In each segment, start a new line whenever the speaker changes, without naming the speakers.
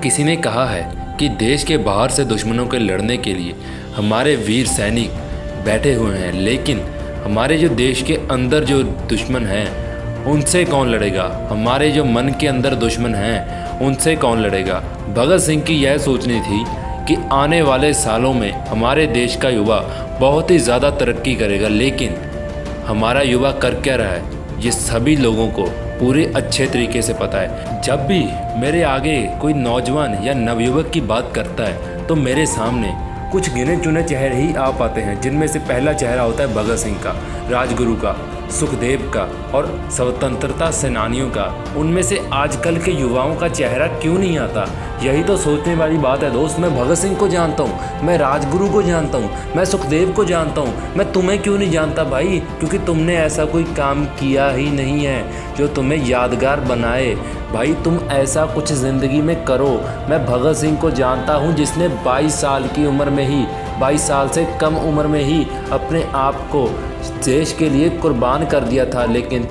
किसी ने कहा है कि देश के बाहर से दुश्मनों के लड़ने के लिए हमारे वीर सैनिक बैठे हुए हैं, लेकिन हमारे जो देश के अंदर जो दुश्मन हैं उनसे कौन लड़ेगा। हमारे जो मन के अंदर दुश्मन हैं उनसे कौन लड़ेगा। भगत सिंह की यह सोचनी थी कि आने वाले सालों में हमारे देश का युवा बहुत ही ज़्यादा तरक्की करेगा, लेकिन हमारा युवा कर क्या रहा है ये सभी लोगों को पूरे अच्छे तरीके से पता है। जब भी मेरे आगे कोई नौजवान या नवयुवक की बात करता है तो मेरे सामने कुछ गिने चुने चेहरे ही आ पाते हैं, जिनमें से पहला चेहरा होता है भगत सिंह का, राजगुरु का, सुखदेव का और स्वतंत्रता सेनानियों का। उनमें से आजकल के युवाओं का चेहरा क्यों नहीं आता? यही तो सोचने वाली बात है दोस्त। मैं भगत सिंह को जानता हूँ, मैं राजगुरु को जानता हूँ, मैं सुखदेव को जानता हूँ, मैं तुम्हें क्यों नहीं जानता भाई? क्योंकि तुमने ऐसा कोई काम किया ही नहीं है जो तुम्हें यादगार बनाए। भाई तुम ऐसा कुछ ज़िंदगी में करो। मैं भगत सिंह को जानता हूँ जिसने 22 साल की उम्र में ही, 22 साल से कम उम्र में ही अपने आप को देश के लिए कुर्बान कर दिया था, लेकिन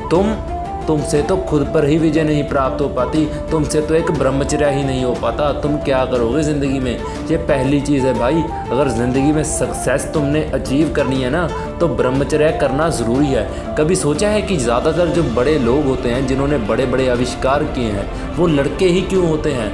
तुमसे तो खुद पर ही विजय नहीं प्राप्त हो पाती, तुमसे तो एक ब्रह्मचर्य ही नहीं हो पाता। तुम क्या करोगे ज़िंदगी में, ये पहली चीज़ है भाई। अगर ज़िंदगी में सक्सेस तुमने अचीव करनी है ना तो ब्रह्मचर्य करना ज़रूरी है। कभी सोचा है कि ज़्यादातर जो बड़े लोग होते हैं जिन्होंने बड़े बड़े आविष्कार किए हैं वो लड़के ही क्यों होते हैं?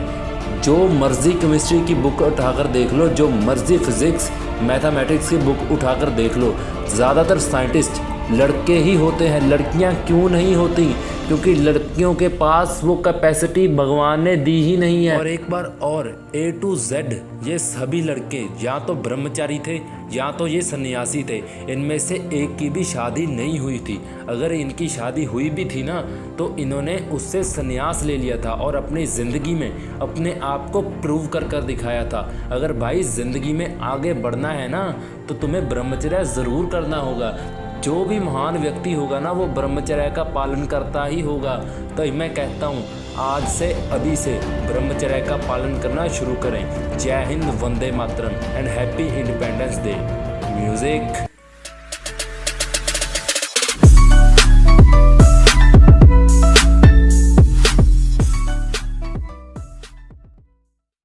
जो मर्ज़ी केमिस्ट्री की बुक उठाकर देख लो, जो मर्ज़ी फिज़िक्स मैथमेटिक्स की बुक उठाकर देख लो, ज़्यादातर साइंटिस्ट लड़के ही होते हैं। लड़कियां क्यों नहीं होती? क्योंकि लड़कियों के पास वो कैपेसिटी भगवान ने दी ही नहीं है। और एक बार और A to Z ये सभी लड़के या तो ब्रह्मचारी थे या तो ये सन्यासी थे। इनमें से एक की भी शादी नहीं हुई थी। अगर इनकी शादी हुई भी थी ना तो इन्होंने उससे संन्यास ले लिया था और अपनी ज़िंदगी में अपने आप को प्रूव कर दिखाया था। अगर भाई ज़िंदगी में आगे बढ़ना है ना तो तुम्हें ब्रह्मचर्य ज़रूर करना होगा। जो भी महान व्यक्ति होगा ना वो ब्रह्मचर्य का पालन करता ही होगा। तो मैं कहता हूँ आज से अभी से ब्रह्मचर्य का पालन करना शुरू करें। जय हिंद, वंदे मातरम and happy independence day. Music.